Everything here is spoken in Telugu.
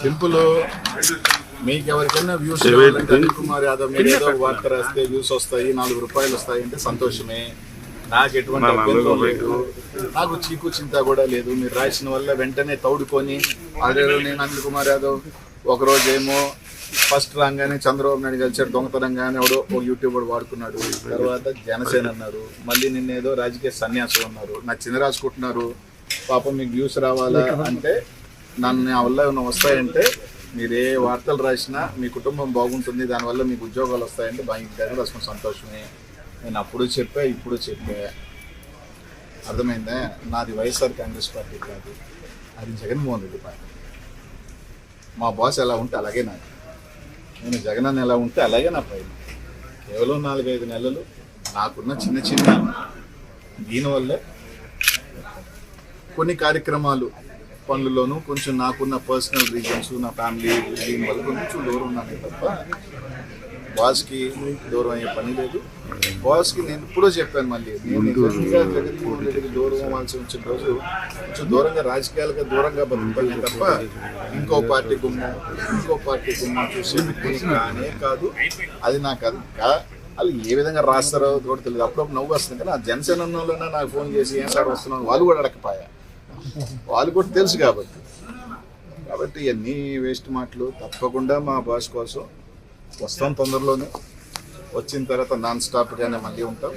సింపుల్. మీకు ఎవరికైనా వ్యూస్ కావాలంటే అనిల్ కుమార్ యాదవ్ మీద ఏదో వార్త రాస్తే వ్యూస్ వస్తాయి, 4 రూపాయలు వస్తాయి అంటే సంతోషమే. నాకు ఎటువంటి అభ్యంతరం లేదు, నాకు చీకు చింత కూడా లేదు. మీరు రాసిన వల్ల వెంటనే తౌడుకొని అదే నేను అనిల్ కుమార్ యాదవ్ ఒకరోజేమో ఫస్ట్ రాగానే చంద్రబాబు నాయుడు కలిసాడు దొంగతనంగానే ఎవడో ఒక యూట్యూబర్ వాడుకున్నాడు, తర్వాత జనసేన అన్నారు, మళ్ళీ నిన్నేదో రాజకీయ సన్యాసం అన్నారు, నాకు చిన్న రాసుకుంటున్నారు. పాపం మీకు వ్యూస్ రావాలా అంటే నన్ను నా వల్ల ఏమైనా వస్తాయంటే మీరు ఏ వార్తలు రాసినా మీ కుటుంబం బాగుంటుంది, దానివల్ల మీకు ఉద్యోగాలు వస్తాయంటే బాగా రాసుకున్న సంతోషమే. నేను అప్పుడు చెప్పా, ఇప్పుడు చెప్పా. అర్థమైందా? నాది వైఎస్ఆర్ కాంగ్రెస్ పార్టీ కాదు, అది జగన్మోహన్ రెడ్డి పార్టీ. మా బాస్ ఎలా ఉంటే అలాగే నాకు, నేను జగన్ ఎలా ఉంటే అలాగే నా పైన. కేవలం 4-5 నెలలు నాకున్న చిన్న చిన్న దీనివల్లే కొన్ని కార్యక్రమాలు పనుల్లోనూ కొంచెం నాకున్న పర్సనల్ రీజన్స్, నా ఫ్యామిలీ దీనివల్ల కొంచెం దూరం ఉన్నానే తప్ప బాస్కి దూరం అయ్యే పని లేదు. బాస్కి నేను ఎప్పుడో చెప్పాను, మళ్ళీ నేను నిజంగా జగన్మోహన్ రెడ్డికి దూరం అవ్వాల్సి వచ్చిన రోజు కొంచెం దూరంగా రాజకీయాలుగా దూరంగా బతుకుతానే తప్ప ఇంకో పార్టీ గుమ్మ చూసి కానే కాదు. అది నాకు అది వాళ్ళు ఏ విధంగా రాస్తారో కూడా తెలియదు. అప్పుడప్పుడు నవ్వు వస్తుంది కానీ ఆ జనసేన వాళ్ళైనా నాకు ఫోన్ చేసి ఏం సార్ వస్తున్నాను వాళ్ళు కూడా అడగపాయా, వాళ్ళు కూడా తెలుసు కాబట్టి ఇవన్నీ వేస్ట్ మాటలు. తప్పకుండా మా బాస్ కోసం వస్తాం తొందరలోనే. వచ్చిన తర్వాత నాన్ స్టాప్గానే మళ్ళీ ఉంటాం.